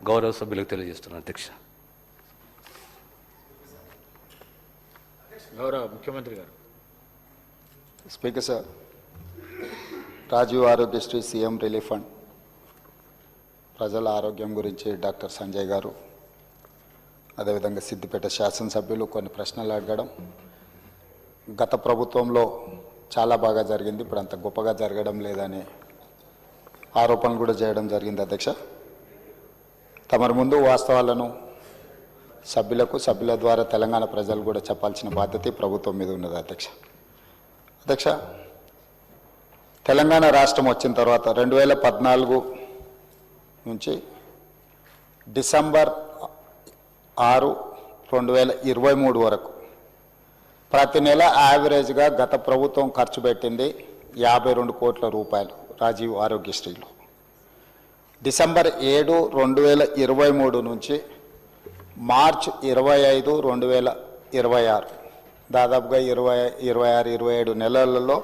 గౌరవ సభ్యులకు తెలియజేస్తున్నాను అధ్యక్ష. గౌరవ ముఖ్యమంత్రి గారు. Speaker sir, Rajiv Aarogyasri CM relief fund ప్రజల ఆరోగ్యం గురించి డాక్టర్ సంజయ్ గారు, అదేవిధంగా సిద్దిపేట శాసనసభ్యులు కొన్ని ప్రశ్నలు అడగడం, గత ప్రభుత్వంలో చాలా బాగా జరిగింది, ఇప్పుడు అంత గొప్పగా జరగడం లేదనే ఆరోపణలు కూడా చేయడం జరిగింది అధ్యక్ష. తమరి ముందు వాస్తవాలను సభ్యుల ద్వారా తెలంగాణ ప్రజలు కూడా చెప్పాల్సిన బాధ్యత ప్రభుత్వం మీద ఉన్నది అధ్యక్ష. తెలంగాణ రాష్ట్రం వచ్చిన తర్వాత 2014 నుంచి డిసెంబర్ 6, 2023 వరకు ప్రతి నెల యావరేజ్గా గత ప్రభుత్వం ఖర్చు పెట్టింది 52 కోట్ల రూపాయలు రాజీవ్ ఆరోగ్యశ్రీలో. డిసెంబర్ 7, 2023 నుంచి మార్చ్ 25, 2026 దాదాపుగా 26, 27 నెలలలో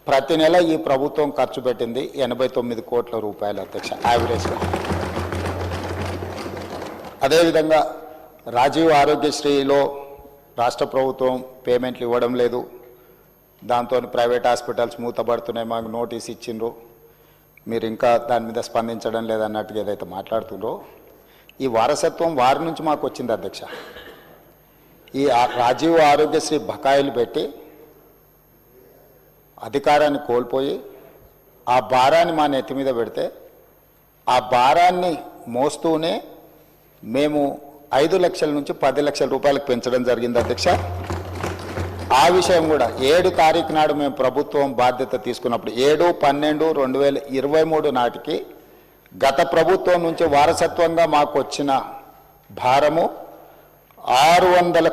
ప్రతి నెల ఈ ప్రభుత్వం ఖర్చు పెట్టింది 89 కోట్ల రూపాయలు అధ్యక్ష యావరేజ్గా. అదేవిధంగా రాజీవ్ ఆరోగ్యశ్రీలో రాష్ట్ర ప్రభుత్వం పేమెంట్లు ఇవ్వడం లేదు, దాంతో ప్రైవేట్ హాస్పిటల్స్ మూతపడుతున్నాయి, మాకు నోటీస్ ఇచ్చిండ్రు, మీరు ఇంకా దాని మీద స్పందించడం లేదన్నట్టుగా ఏదైతే మాట్లాడుతుండ్రో ఈ వారసత్వం వారి నుంచి మాకు వచ్చింది అధ్యక్ష. ఈ రాజీవ్ ఆరోగ్యశ్రీ బకాయిలు పెట్టి అధికారాన్ని కోల్పోయి ఆ భారాన్ని మా నెత్తి మీద పెడితే ఆ భారాన్ని మోస్తూనే మేము 5 లక్షల నుంచి 10 లక్షల రూపాయలకు పెంచడం జరిగింది అధ్యక్ష. ఆ విషయం కూడా 7 తారీఖు నాడు మేము ప్రభుత్వం బాధ్యత తీసుకున్నప్పుడు 7, 12, 2023 నాటికి గత ప్రభుత్వం నుంచి వారసత్వంగా మాకు వచ్చిన భారము 600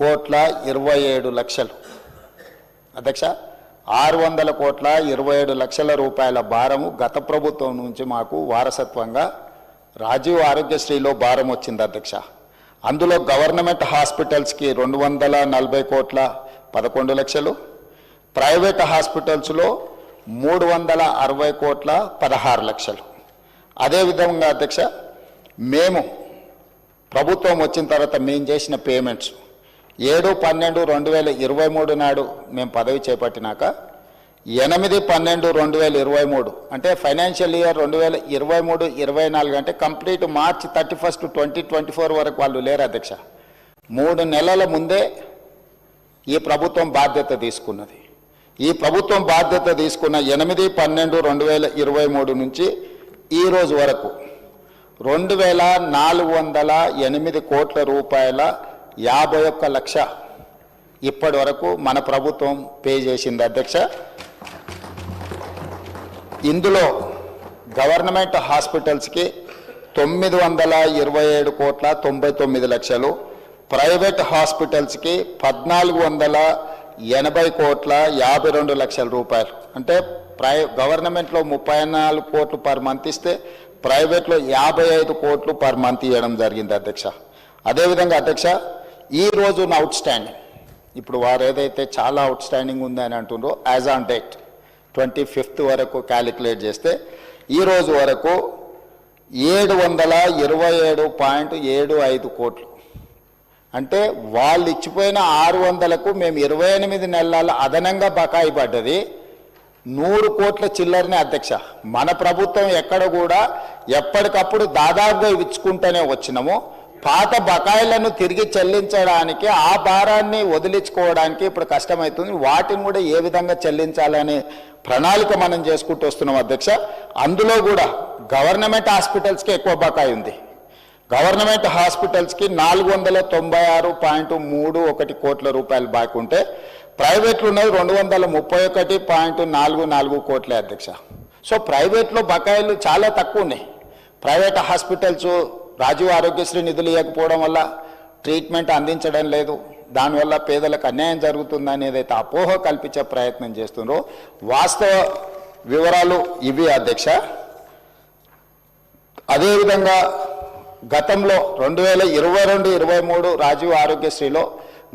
కోట్ల 27 లక్షలు అధ్యక్ష. 600 కోట్ల 27 లక్షల రూపాయల భారము గత ప్రభుత్వం నుంచి మాకు వారసత్వంగా రాజీవ్ ఆరోగ్యశ్రీలో భారం వచ్చింది అధ్యక్ష. అందులో గవర్నమెంట్ హాస్పిటల్స్కి 240 కోట్ల 11 లక్షలు, ప్రైవేట్ హాస్పిటల్స్లో 360 కోట్ల 16 లక్షలు. అదేవిధంగా అధ్యక్ష, మేము ప్రభుత్వం వచ్చిన తర్వాత మేము చేసిన పేమెంట్స్ 7, 12, 2023 నాడు మేము పదవి చేపట్టినాక 8, 12, 2023 అంటే ఫైనాన్షియల్ ఇయర్ 2023, 24 అంటే కంప్లీట్ మార్చ్ 31, 2024 వరకు వాళ్ళు లేరు అధ్యక్ష. 3 నెలల ముందే ఈ ప్రభుత్వం బాధ్యత తీసుకున్నది. ఈ ప్రభుత్వం బాధ్యత తీసుకున్న 8, 12, 2023 నుంచి ఈ రోజు వరకు 2408 కోట్ల రూపాయల 51 లక్ష ఇప్పటి వరకు మన ప్రభుత్వం పే చేసింది అధ్యక్ష. ఇందులో గవర్నమెంట్ హాస్పిటల్స్కి 927 కోట్ల 99 లక్షలు, ప్రైవేట్ హాస్పిటల్స్కి 1480 కోట్ల 52 లక్షల రూపాయలు. అంటే గవర్నమెంట్లో 34 కోట్లు పర్ మంత్ ఇస్తే ప్రైవేట్లో 55 కోట్లు పర్ మంత్ ఇవ్వడం జరిగింది అధ్యక్ష. అదేవిధంగా అధ్యక్ష, ఈరోజు అవుట్ స్టాండింగ్ ఇప్పుడు వారు ఏదైతే చాలా అవుట్ స్టాండింగ్ ఉందని అంటుండ్రో యాజ్ ఆన్ డేట్ 25th వరకు క్యాలిక్యులేట్ చేస్తే ఈరోజు వరకు 727.75 కోట్లు. అంటే వాళ్ళు ఇచ్చిపోయిన 600కు మేము 28 నెలల అదనంగా బకాయి పడ్డది 100 కోట్ల చిల్లరనే అధ్యక్ష. మన ప్రభుత్వం ఎక్కడ కూడా ఎప్పటికప్పుడు దాదాపుగా ఇచ్చుకుంటూనే వచ్చినాము. పాత బకాయిలను తిరిగి చెల్లించడానికి ఆ భారాన్ని వదిలించుకోవడానికి ఇప్పుడు కష్టమవుతుంది. వాటిని కూడా ఏ విధంగా చెల్లించాలనే ప్రణాళిక మనం చేసుకుంటూ వస్తున్నాం అధ్యక్ష. అందులో కూడా గవర్నమెంట్ హాస్పిటల్స్కి ఎక్కువ బకాయి ఉంది. గవర్నమెంట్ హాస్పిటల్స్కి 496.31 కోట్ల రూపాయలు బాకీ ఉంటే ప్రైవేట్లు ఉన్నది 231.44 కోట్లే అధ్యక్ష. సో ప్రైవేట్లో బకాయిలు చాలా తక్కువ ఉన్నాయి. ప్రైవేట్ హాస్పిటల్స్ రాజీవ్ ఆరోగ్యశ్రీ నిధులు ఇవ్వకపోవడం వల్ల ట్రీట్మెంట్ అందించడం లేదు, దానివల్ల పేదలకు అన్యాయం జరుగుతుందని ఏదైతే అపోహ కల్పించే ప్రయత్నం చేస్తున్నారో వాస్తవ వివరాలు ఇవి అధ్యక్ష. అదేవిధంగా గతంలో 2022-23 రాజీవ్ ఆరోగ్యశ్రీలో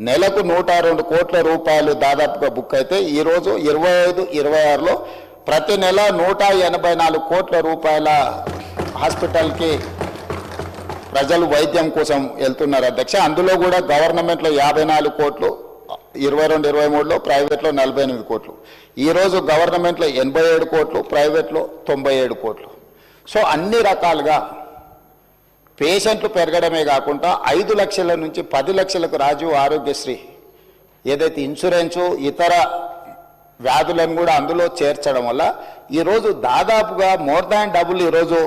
నెలకు 102 కోట్ల రూపాయలు దాదాపుగా బుక్ అయితే ఈరోజు 25-26లో ప్రతి నెల 184 కోట్ల రూపాయల హాస్పిటల్కి ప్రజలు వైద్యం కోసం వెళ్తున్నారు అధ్యక్ష. అందులో కూడా గవర్నమెంట్లో 54 కోట్లు, 22-23లో ప్రైవేట్లో 48 కోట్లు. ఈరోజు గవర్నమెంట్లో 87 కోట్లు, ప్రైవేట్లో 97 కోట్లు. సో అన్ని రకాలుగా పేషెంట్లు పెరగడమే కాకుండా 5 లక్షల నుంచి 10 లక్షలకు రాజీవ్ ఆరోగ్యశ్రీ ఏదైతే ఇన్సూరెన్సు ఇతర వ్యాధులను కూడా అందులో చేర్చడం వల్ల ఈరోజు దాదాపుగా మోర్ దాన్ డబుల్ ఈరోజు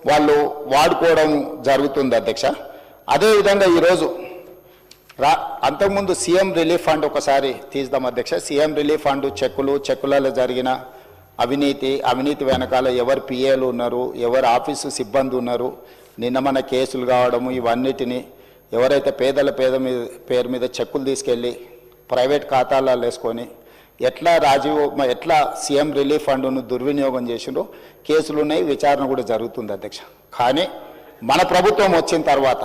వాళ్ళు వాడుకోవడం జరుగుతుంది అధ్యక్ష. అదేవిధంగా ఈరోజు అంతకుముందు సీఎం రిలీఫ్ ఫండ్ ఒకసారి తీద్దాం అధ్యక్ష. సీఎం రిలీఫ్ ఫండ్ చెక్కులలో జరిగిన అవినీతి వెనకాల ఎవరు పిఏలు ఉన్నారు, ఎవరు ఆఫీసు సిబ్బంది ఉన్నారు, నిన్న మన కేసులు కావడము, ఇవన్నిటిని ఎవరైతే పేద పేరు మీద చెక్కులు తీసుకెళ్ళి ప్రైవేట్ ఖాతాలలో వేసుకొని ఎట్లా సీఎం రిలీఫ్ ఫండ్ను దుర్వినియోగం చేసిండ్రో కేసులు ఉన్నాయి, విచారణ కూడా జరుగుతుంది అధ్యక్ష. కానీ మన ప్రభుత్వం వచ్చిన తర్వాత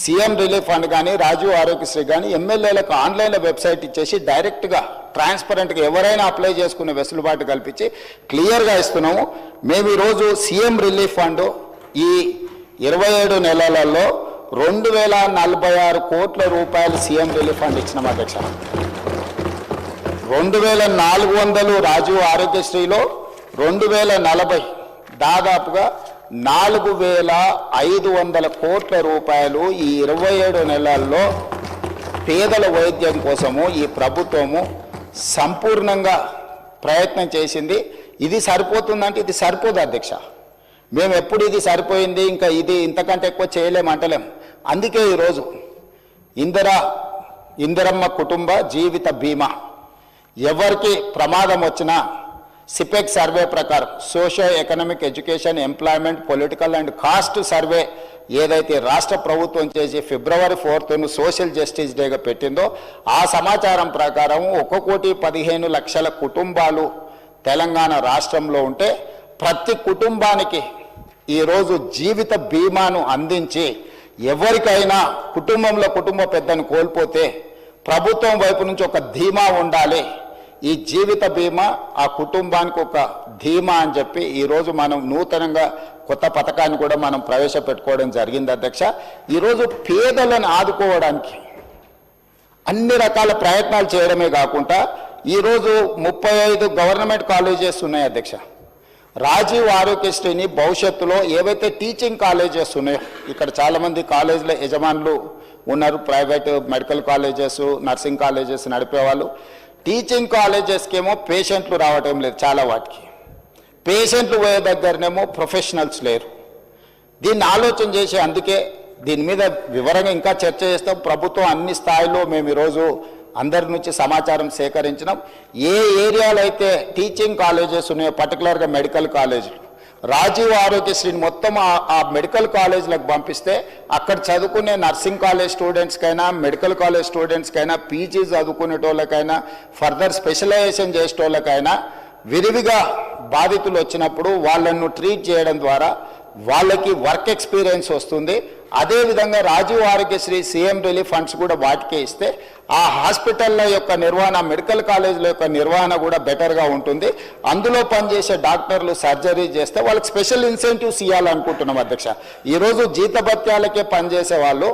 సీఎం రిలీఫ్ ఫండ్ కానీ రాజీవ్ ఆరోగ్యశ్రీ కానీ ఎమ్మెల్యేలకు ఆన్లైన్లో వెబ్సైట్ ఇచ్చేసి డైరెక్ట్గా ట్రాన్స్పరెంట్గా ఎవరైనా అప్లై చేసుకునే వెసులుబాటు కల్పించి క్లియర్గా ఇస్తున్నాము. మేము ఈరోజు సీఎం రిలీఫ్ ఫండ్ ఈ 27 నెలలలో 2046 కోట్ల రూపాయలు సీఎం రిలీఫ్ ఫండ్ ఇచ్చినాం అధ్యక్ష. 2400 రాజీవ్ ఆరోగ్యశ్రీలో 2040 దాదాపుగా 4500 కోట్ల రూపాయలు ఈ 27 నెలల్లో పేదల వైద్యం కోసము ఈ ప్రభుత్వము సంపూర్ణంగా ప్రయత్నం చేసింది. ఇది సరిపోతుందంటే ఇది సరిపోదు అధ్యక్ష. మేము ఎప్పుడు ఇది సరిపోయింది ఇంకా ఇంతకంటే ఎక్కువ చేయలేమంటలేం. అందుకే ఈరోజు ఇందిరమ్మ కుటుంబ జీవిత బీమా ఎవరికి ప్రమాదం వచ్చినా సిపెక్ సర్వే ప్రకారం socio economic education employment political and caste survey ఏదైతే రాష్ట్ర ప్రభుత్వం చేసి February 4th సోషల్ జస్టిస్ డేగా పెట్టిందో ఆ సమాచారం ప్రకారం 1,15,00,000 కుటుంబాలు తెలంగాణ రాష్ట్రంలో ఉంటే ప్రతి కుటుంబానికి ఈరోజు జీవిత బీమాను అందించి ఎవరికైనా కుటుంబ పెద్దను కోల్పోతే ప్రభుత్వం వైపు నుంచి ఒక ధీమా ఉండాలి, ఈ జీవిత బీమా ఆ కుటుంబానికి ఒక ధీమా అని చెప్పి ఈరోజు మనం నూతనంగా కొత్త పథకాన్ని కూడా మనం ప్రవేశపెట్టుకోవడం జరిగింది అధ్యక్ష. ఈరోజు పేదలను ఆదుకోవడానికి అన్ని రకాల ప్రయత్నాలు చేయడమే కాకుండా ఈరోజు 35 గవర్నమెంట్ కాలేజెస్ ఉన్నాయి అధ్యక్ష. రాజీవ్ ఆరోగ్యశ్రీని భవిష్యత్తులో ఏవైతే టీచింగ్ కాలేజెస్ ఉన్నాయో, ఇక్కడ చాలామంది కాలేజీల యజమానులు ఉన్నారు, private medical colleges nursing colleges నడిపేవాళ్ళు. టీచింగ్ కాలేజెస్కేమో పేషెంట్లు రావటం లేదు, చాలా వాటికి పేషెంట్లు పోయే దగ్గరనేమో ప్రొఫెషనల్స్ లేరు. దీన్ని ఆలోచన చేసి అందుకే దీని మీద వివరంగా ఇంకా చర్చ చేస్తాం. ప్రభుత్వం అన్ని స్థాయిలో మేము ఈరోజు అందరి నుంచి సమాచారం సేకరించినాం. ఏ ఏరియాలో అయితే టీచింగ్ కాలేజెస్ ఉన్నాయో పర్టికులర్గా మెడికల్ కాలేజీలు రాజీవ్ ఆరోగ్యశ్రీని మొత్తం ఆ మెడికల్ కాలేజీలకు పంపిస్తే అక్కడ చదువుకునే నర్సింగ్ కాలేజ్ స్టూడెంట్స్కైనా మెడికల్ కాలేజ్ స్టూడెంట్స్కైనా పీజీ చదువుకునేటోళ్ళకైనా ఫర్దర్ స్పెషలైజేషన్ చేసేటోళ్ళకైనా విరివిగా బాధితులు వచ్చినప్పుడు వాళ్ళను ట్రీట్ చేయడం ద్వారా వాళ్ళకి వర్క్ ఎక్స్పీరియన్స్ వస్తుంది. అదేవిధంగా Rajiv Aarogyasri CM relief funds కూడా వాటికే ఇస్తే ఆ హాస్పిటల్ల యొక్క నిర్వహణ మెడికల్ కాలేజీల యొక్క నిర్వహణ కూడా బెటర్గా ఉంటుంది. అందులో పనిచేసే డాక్టర్లు సర్జరీ చేస్తే వాళ్ళకి స్పెషల్ ఇన్సెంటివ్స్ ఇవ్వాలనుకుంటున్నాం అధ్యక్ష. ఈరోజు జీతభత్యాలకే పనిచేసే వాళ్ళు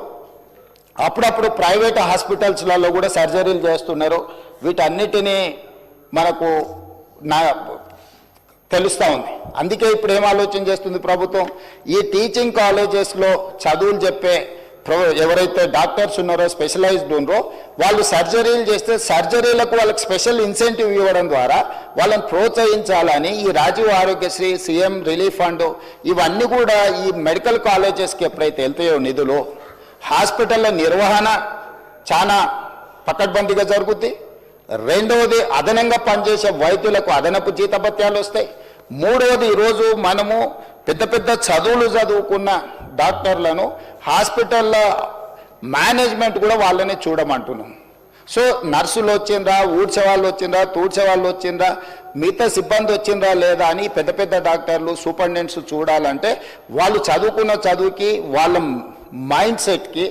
అప్పుడప్పుడు ప్రైవేట్ హాస్పిటల్స్లలో కూడా సర్జరీలు చేస్తున్నారు. వీటన్నిటినీ మనకు తెలుస్తూ ఉంది. అందుకే ఇప్పుడు ఏం ఆలోచన చేస్తుంది ప్రభుత్వం, ఈ టీచింగ్ కాలేజెస్లో చదువులు చెప్పే ఎవరైతే డాక్టర్స్ ఉన్నారో స్పెషలైజ్డ్ ఉన్నారో వాళ్ళు సర్జరీలు చేస్తే సర్జరీలకు వాళ్ళకి స్పెషల్ ఇన్సెంటివ్ ఇవ్వడం ద్వారా వాళ్ళని ప్రోత్సహించాలని ఈ Rajiv Aarogyasri CM relief fund ఇవన్నీ కూడా ఈ మెడికల్ కాలేజెస్కి ఎప్పుడైతే వెళ్తాయో నిధులు హాస్పిటల్ల నిర్వహణ చాలా పకడ్బందీగా జరుగుద్ది. రెండవది అదనంగా పనిచేసే వైద్యులకు అదనపు జీతభత్యాలు వస్తాయి. మూడవది ఈరోజు మనము పెద్ద చదువులు చదువుకున్న డాక్టర్లను హాస్పిటల్ల మేనేజ్మెంట్ కూడా వాళ్ళని చూడమంటున్నాం. సో నర్సులు వచ్చిండ్రా, ఊడ్చే వాళ్ళు వచ్చిండ్రా, తూడ్చే వాళ్ళు వచ్చిండ్రా, మిగతా సిబ్బంది వచ్చిండ్రా లేదా అని పెద్ద డాక్టర్లు సూపరింటెండెంట్స్ చూడాలంటే వాళ్ళు చదువుకున్న చదువుకి వాళ్ళ మైండ్ సెట్కి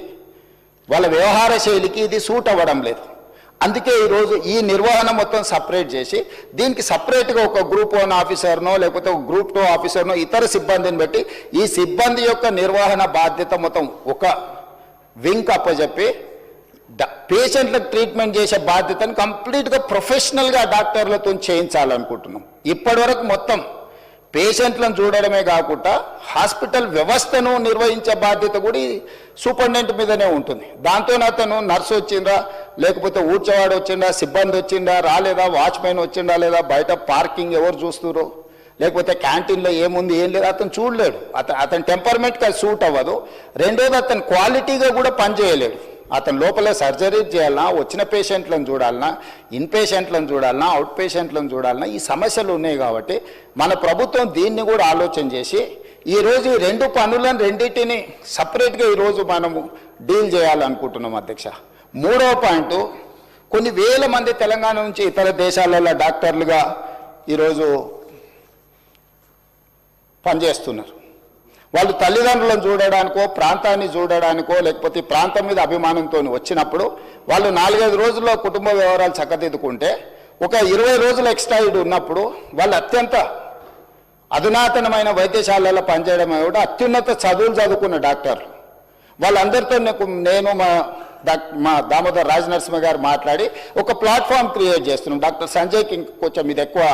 వాళ్ళ వ్యవహార శైలికి ఇది సూట్ అవ్వడం లేదు. అందుకే ఈరోజు ఈ నిర్వహణ మొత్తం సపరేట్ చేసి దీనికి సపరేట్గా ఒక గ్రూప్ 1 ఆఫీసర్నో లేకపోతే ఒక గ్రూప్ 2 ఆఫీసర్నో ఇతర సిబ్బందిని బట్టి ఈ సిబ్బంది యొక్క నిర్వహణ బాధ్యత మొత్తం ఒక వింగ్ అప్పచెప్పి పేషెంట్లకు ట్రీట్మెంట్ చేసే బాధ్యతను కంప్లీట్గా ప్రొఫెషనల్గా డాక్టర్లతో చేయించాలనుకుంటున్నాం. ఇప్పటివరకు మొత్తం పేషెంట్లను చూడడమే కాకుండా హాస్పిటల్ వ్యవస్థను నిర్వహించే బాధ్యత కూడా సూపరింటెండెంట్ మీదనే ఉంటుంది. దాంతో అతను నర్సు వచ్చిందా, లేకపోతే ఊడ్చేవాడు వచ్చిందా, సిబ్బంది వచ్చిందా రాలేదా, వాచ్మెన్ వచ్చిందా లేదా, బయట పార్కింగ్ ఎవరు చూస్తున్నారు, లేకపోతే క్యాంటీన్లో ఏముంది ఏం లేదు అతను చూడలేడు. అతని టెంపర్మెంట్కి అది సూట్ అవ్వదు. రెండోది అతను క్వాలిటీగా కూడా పనిచేయలేడు. అతను లోపల సర్జరీ చేయాలన్నా, వచ్చిన పేషెంట్లను చూడాలన్నా, ఇన్ పేషెంట్లను చూడాలన్నా, అవుట్ పేషెంట్లను చూడాలన్నా ఈ సమస్యలు ఉన్నాయి. కాబట్టి మన ప్రభుత్వం దీన్ని కూడా ఆలోచన చేసి ఈరోజు ఈ 2 పనులను రెండింటిని సపరేట్గా ఈరోజు మనము డీల్ చేయాలనుకుంటున్నాం అధ్యక్ష. 3వ పాయింట్, కొన్ని వేల మంది తెలంగాణ నుంచి ఇతర దేశాలలో డాక్టర్లుగా ఈరోజు పనిచేస్తున్నారు. వాళ్ళు తల్లిదండ్రులను చూడడానికో, ప్రాంతాన్ని చూడడానికో, లేకపోతే ప్రాంతం మీద అభిమానంతో వచ్చినప్పుడు వాళ్ళు 4-5 రోజుల్లో కుటుంబ వ్యవహారాలు చక్కదిద్దుకుంటే ఒక 20 రోజులు ఎక్స్ట్రా ఉన్నప్పుడు వాళ్ళు అత్యంత అధునాతనమైన వైద్యశాలలో పనిచేయడమే కూడా అత్యున్నత చదువులు చదువుకున్న డాక్టర్లు. వాళ్ళందరితో నేను మా దామోదర్ రాజనరసింహ గారు మాట్లాడి ఒక ప్లాట్ఫామ్ క్రియేట్ చేస్తున్నాం. డాక్టర్ సంజయ్కి కొంచెం ఇది ఎక్కువ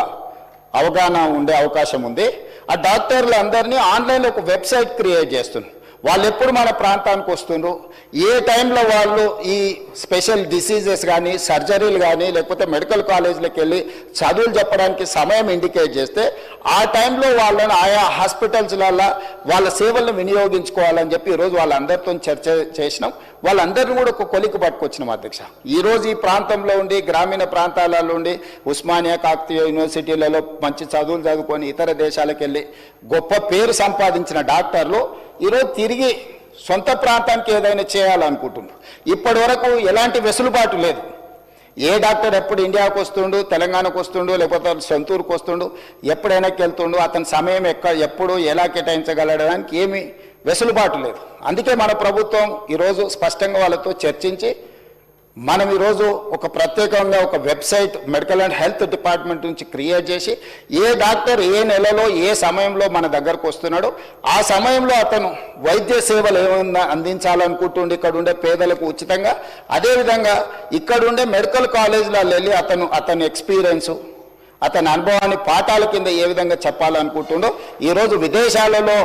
అవగాహన ఉండే అవకాశం ఉంది. ఆ డాక్టర్లు అందరినీ ఆన్లైన్లో ఒక వెబ్సైట్ క్రియేట్ చేస్తున్నారు. వాళ్ళు ఎప్పుడు మన ప్రాంతానికి వస్తుండ్రు, ఏ టైంలో వాళ్ళు ఈ స్పెషల్ డిసీజెస్ కానీ, సర్జరీలు కానీ, లేకపోతే మెడికల్ కాలేజీలకు వెళ్ళి చదువులు చెప్పడానికి సమయం ఇండికేట్ చేస్తే ఆ టైంలో వాళ్ళని ఆయా హాస్పిటల్స్లలో వాళ్ళ సేవలను వినియోగించుకోవాలని చెప్పి ఈరోజు వాళ్ళందరితో చర్చ చేసినాం. వాళ్ళందరినీ కూడా ఒక కొలికి పట్టుకొచ్చినాం అధ్యక్ష. ఈరోజు ఈ ప్రాంతంలో ఉండి గ్రామీణ ప్రాంతాలలో ఉండి ఉస్మానియా, కాకతీయ యూనివర్సిటీలలో మంచి చదువులు చదువుకొని ఇతర దేశాలకు వెళ్ళి గొప్ప పేరు సంపాదించిన డాక్టర్లు ఈరోజు తిరిగి సొంత ప్రాంతానికి ఏదైనా చేయాలనుకుంటున్నారు. ఇప్పటి వరకు ఎలాంటి వెసులుబాటు లేదు. ఏ డాక్టర్ ఎప్పుడు ఇండియాకు వస్తుండు, తెలంగాణకు వస్తుండు, లేకపోతే సొంతూరుకు వస్తుండు, ఎప్పుడైనా వెళ్తుండు, అతని సమయం ఎప్పుడు ఎలా కేటాయించగలడానికి ఏమీ వెసులుబాటు లేదు. అందుకే మన ప్రభుత్వం ఈరోజు స్పష్టంగా వాళ్ళతో చర్చించి మనం ఈరోజు ఒక ప్రత్యేకంగా ఒక website medical and health department నుంచి క్రియేట్ చేసి ఏ డాక్టర్ ఏ నెలలో ఏ సమయంలో మన దగ్గరకు వస్తున్నాడో ఆ సమయంలో అతను వైద్య సేవలు ఏమైనా అందించాలనుకుంటుండే ఇక్కడ ఉండే పేదలకు ఉచితంగా, అదేవిధంగా ఇక్కడుండే మెడికల్ కాలేజీలలో వెళ్ళి అతని ఎక్స్పీరియన్సు, అతని అనుభవాన్ని పాఠాల కింద ఏ విధంగా చెప్పాలనుకుంటుండో ఈరోజు విదేశాలలో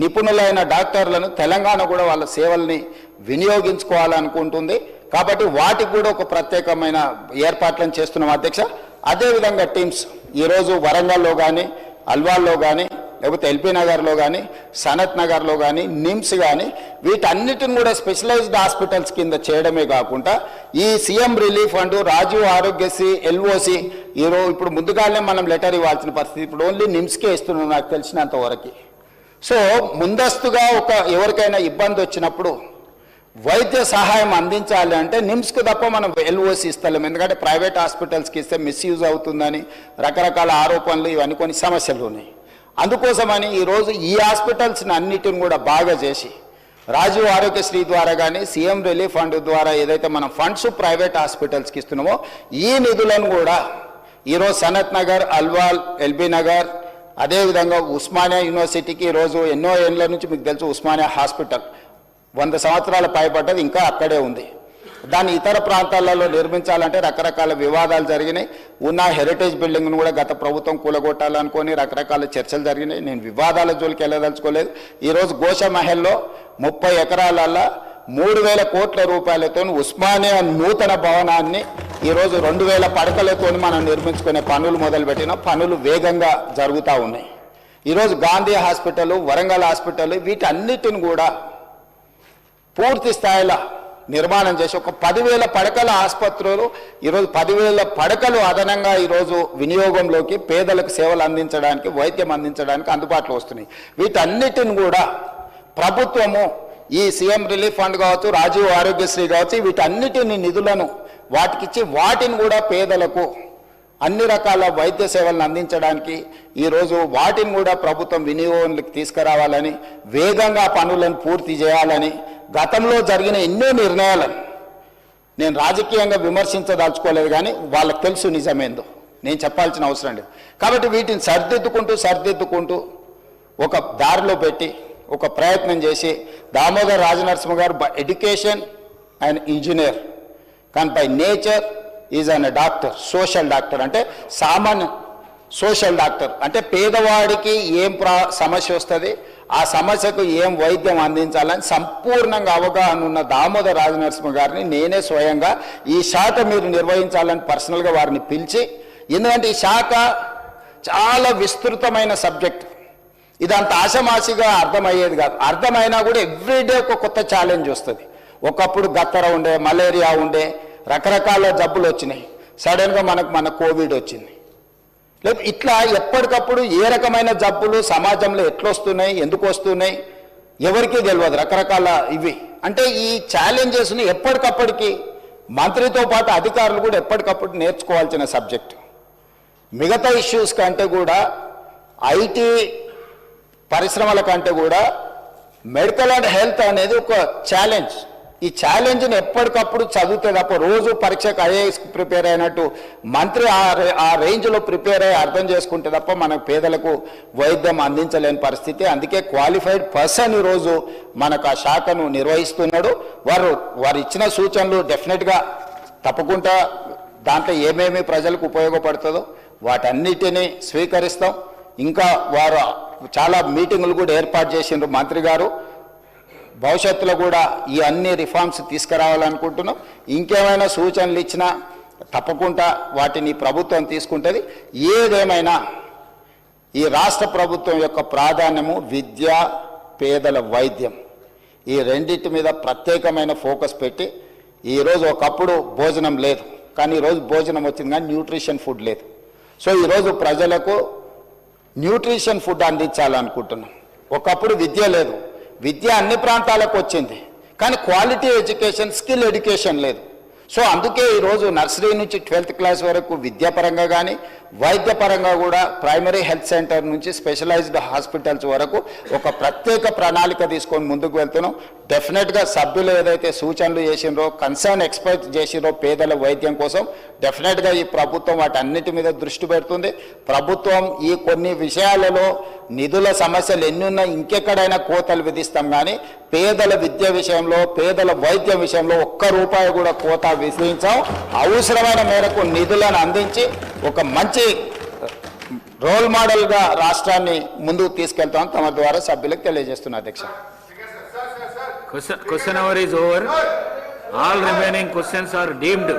నిపుణులైన డాక్టర్లను తెలంగాణ కూడా వాళ్ళ సేవల్ని వినియోగించుకోవాలనుకుంటుంది. కాబట్టి వాటికి కూడా ఒక ప్రత్యేకమైన ఏర్పాట్లను చేస్తున్నాం అధ్యక్ష. అదేవిధంగా టీమ్స్ ఈరోజు వరంగల్లో కానీ, అల్వాల్లో కానీ, లేకపోతే ఎల్బీ నగర్లో కానీ, సనత్ నగర్లో కానీ, నిమ్స్ కానీ వీటన్నిటిని కూడా స్పెషలైజ్డ్ హాస్పిటల్స్ కింద చేయడమే కాకుండా ఈ CM relief fund, Rajiv Aarogyasri, LOC ఈరోజు ఇప్పుడు ముందుగానే మనం లెటర్ ఇవ్వాల్సిన పరిస్థితి. ఇప్పుడు ఓన్లీ నిమ్స్కే ఇస్తున్నాం నాకు తెలిసినంత వరకు. సో ముందస్తుగా ఎవరికైనా ఇబ్బంది వచ్చినప్పుడు వైద్య సహాయం అందించాలి అంటే నిమ్స్కు తప్ప మనం ఎల్ఓసి ఇస్తలేం. ఎందుకంటే ప్రైవేట్ హాస్పిటల్స్కి ఇస్తే మిస్యూజ్ అవుతుందని రకరకాల ఆరోపణలు ఇవన్నీ కొన్ని సమస్యలు ఉన్నాయి. అందుకోసమని ఈరోజు ఈ హాస్పిటల్స్ని అన్నిటిని కూడా బాగా చేసి రాజీవ్ ఆరోగ్యశ్రీ ద్వారా కానీ, సీఎం రిలీఫ్ ఫండ్ ద్వారా ఏదైతే మనం ఫండ్స్ ప్రైవేట్ హాస్పిటల్స్కి ఇస్తున్నామో ఈ నిధులను కూడా ఈరోజు సనత్ నగర్, అల్వాల్, ఎల్బీ నగర్, అదేవిధంగా ఉస్మానియా యూనివర్సిటీకి ఈరోజు ఎన్నో ఏళ్ళ నుంచి మీకు తెలుసు ఉస్మానియా హాస్పిటల్ 100 సంవత్సరాల పైబడ్డది, ఇంకా అక్కడే ఉంది. దాన్ని ఇతర ప్రాంతాలలో నిర్మించాలంటే రకరకాల వివాదాలు జరిగినాయి. ఉన్న హెరిటేజ్ బిల్డింగ్ను కూడా గత ప్రభుత్వం కూలగొట్టాలనుకొని రకరకాల చర్చలు జరిగినాయి. నేను వివాదాల జోలికి వెళ్ళదలుచుకోలేదు. ఈరోజు గోషమహల్లో 30 ఎకరాలలో 3,000 కోట్ల రూపాయలతో ఉస్మానియా నూతన భవనాన్ని ఈరోజు 2,000 పడకలతో మనం నిర్మించుకునే పనులు మొదలుపెట్టిన పనులు వేగంగా జరుగుతూ ఉన్నాయి. ఈరోజు గాంధీ హాస్పిటల్, వరంగల్ హాస్పిటల్ వీటన్నిటిని కూడా పూర్తి స్థాయిలో నిర్మాణం చేసి ఒక 10,000 పడకల ఆసుపత్రులు ఈరోజు 10,000 పడకలు అదనంగా ఈరోజు వినియోగంలోకి పేదలకు సేవలు అందించడానికి, వైద్యం అందించడానికి అందుబాటులో వస్తున్నాయి. వీటన్నిటిని కూడా ప్రభుత్వము ఈ సీఎం రిలీఫ్ ఫండ్ కావచ్చు, రాజీవ్ ఆరోగ్యశ్రీ కావచ్చు వీటన్నిటిని నిధులను వాటికిచ్చి వాటిని కూడా పేదలకు అన్ని రకాల వైద్య సేవలను అందించడానికి ఈరోజు వాటిని కూడా ప్రభుత్వం వినియోగంలోకి తీసుకురావాలని, వేగంగా పనులను పూర్తి చేయాలని, గతంలో జరిగిన ఎన్నో నిర్ణయాలను నేను రాజకీయంగా విమర్శించదలుచుకోలేదు, కానీ వాళ్ళకి తెలుసు నిజమేందో, నేను చెప్పాల్సిన అవసరం లేదు. కాబట్టి వీటిని సర్దిద్దుకుంటూ ఒక దారిలో పెట్టి ఒక ప్రయత్నం చేసి దామోదర్ రాజనరసింహ గారు ఎడ్యుకేషన్ అండ్ ఇంజనీర్, కానీ by nature is an doctor, social doctor. అంటే సామాన్య సోషల్ డాక్టర్ అంటే పేదవాడికి ఏం సమస్య వస్తుంది, ఆ సమస్యకు ఏం వైద్యం అందించాలని సంపూర్ణంగా అవగాహన ఉన్న దామోదర్ రాజనరసింహ గారిని నేనే స్వయంగా ఈ శాఖ మీరు నిర్వహించాలని పర్సనల్గా వారిని పిలిచి, ఎందుకంటే ఈ శాఖ చాలా విస్తృతమైన సబ్జెక్ట్, ఇదంత ఆషమాషిగా అర్థమయ్యేది కాదు. అర్థమైనా కూడా ఎవ్రీడే ఒక కొత్త ఛాలెంజ్ వస్తుంది. ఒకప్పుడు గత్తర ఉండే, మలేరియా ఉండే, రకరకాల జబ్బులు వచ్చినాయి, సడన్గా మన కోవిడ్ వచ్చింది. లేదు ఇట్లా ఎప్పటికప్పుడు ఏ రకమైన జబ్బులు సమాజంలో ఎట్లొస్తున్నాయి, ఎందుకు వస్తున్నాయి, ఎవరికీ తెలియదు, రకరకాల ఇవి. అంటే ఈ ఛాలెంజెస్ని ఎప్పటికప్పటికి మంత్రితో పాటు అధికారులు కూడా ఎప్పటికప్పుడు నేర్చుకోవాల్సిన సబ్జెక్టు. మిగతా ఇష్యూస్ కంటే కూడా, ఐటీ పరిశ్రమల కంటే కూడా మెడికల్ అండ్ హెల్త్ అనేది ఒక ఛాలెంజ్. ఈ ఛాలెంజ్ని ఎప్పటికప్పుడు చదివితే తప్ప, రోజు పరీక్షకు ఐఏఎస్ ప్రిపేర్ అయినట్టు మంత్రి ఆ రేంజ్లో ప్రిపేర్ అయ్యి అర్థం చేసుకుంటే తప్ప మన పేదలకు వైద్యం అందించలేని పరిస్థితి. అందుకే క్వాలిఫైడ్ పర్సన్ ఈరోజు మనకు ఆ శాఖను నిర్వహిస్తున్నాడు. వారు ఇచ్చిన సూచనలు డెఫినెట్గా తప్పకుండా దాంట్లో ఏమేమి ప్రజలకు ఉపయోగపడుతుందో వాటన్నిటినీ స్వీకరిస్తాం. ఇంకా వారు చాలా మీటింగులు కూడా ఏర్పాటు చేసిండ్రు మంత్రి గారు. భవిష్యత్తులో కూడా ఈ అన్ని రిఫార్మ్స్ తీసుకురావాలనుకుంటున్నాం. ఇంకేమైనా సూచనలు ఇచ్చినా తప్పకుండా వాటిని ప్రభుత్వం తీసుకుంటుంది. ఏదేమైనా ఈ రాష్ట్ర ప్రభుత్వం యొక్క ప్రాధాన్యము విద్య, పేదల వైద్యం, ఈ రెండింటి మీద ప్రత్యేకమైన ఫోకస్ పెట్టి, ఈరోజు ఒకప్పుడు భోజనం లేదు, కానీ ఈరోజు భోజనం వచ్చింది, కానీ న్యూట్రిషన్ ఫుడ్ లేదు. సో ఈరోజు ప్రజలకు న్యూట్రిషన్ ఫుడ్ అందించాలనుకుంటున్నాం. ఒకప్పుడు విద్య లేదు, విద్య అన్ని ప్రాంతాలకు వచ్చింది, కానీ క్వాలిటీ ఎడ్యుకేషన్, స్కిల్ ఎడ్యుకేషన్ లేదు. సో అందుకే ఈరోజు నర్సరీ నుంచి 12th క్లాస్ వరకు విద్యాపరంగా కానీ వైద్యపరంగా కూడా ప్రైమరీ హెల్త్ సెంటర్ నుంచి స్పెషలైజ్డ్ హాస్పిటల్స్ వరకు ఒక ప్రత్యేక ప్రణాళిక తీసుకొని ముందుకు వెళ్తున్నాం. డెఫినెట్గా సభ్యులు ఏదైతే సూచనలు చేసినరో, కన్సర్న్ ఎక్స్పర్ట్స్ చేసినరో పేదల వైద్యం కోసం, డెఫినెట్గా ఈ ప్రభుత్వం వాటన్నిటి మీద దృష్టి పెడుతుంది. ప్రభుత్వం ఈ కొన్ని విషయాలలో నిధుల సమస్యలు ఎన్ని ఉన్నా ఇంకెక్కడైనా కోతలు విధిస్తాం, కానీ పేదల విద్య విషయంలో, పేదల వైద్యం విషయంలో ఒక్క రూపాయి కూడా కోత విధించాం. అవసరమైన మేరకు నిధులను అందించి ఒక మంచి రోల్ మోడల్గా రాష్ట్రాన్ని ముందుకు తీసుకెళ్తామని తమ ద్వారా సభ్యులకు తెలియజేస్తున్నా. అధ్యక్ష, Question hour is over. All remaining questions are deemed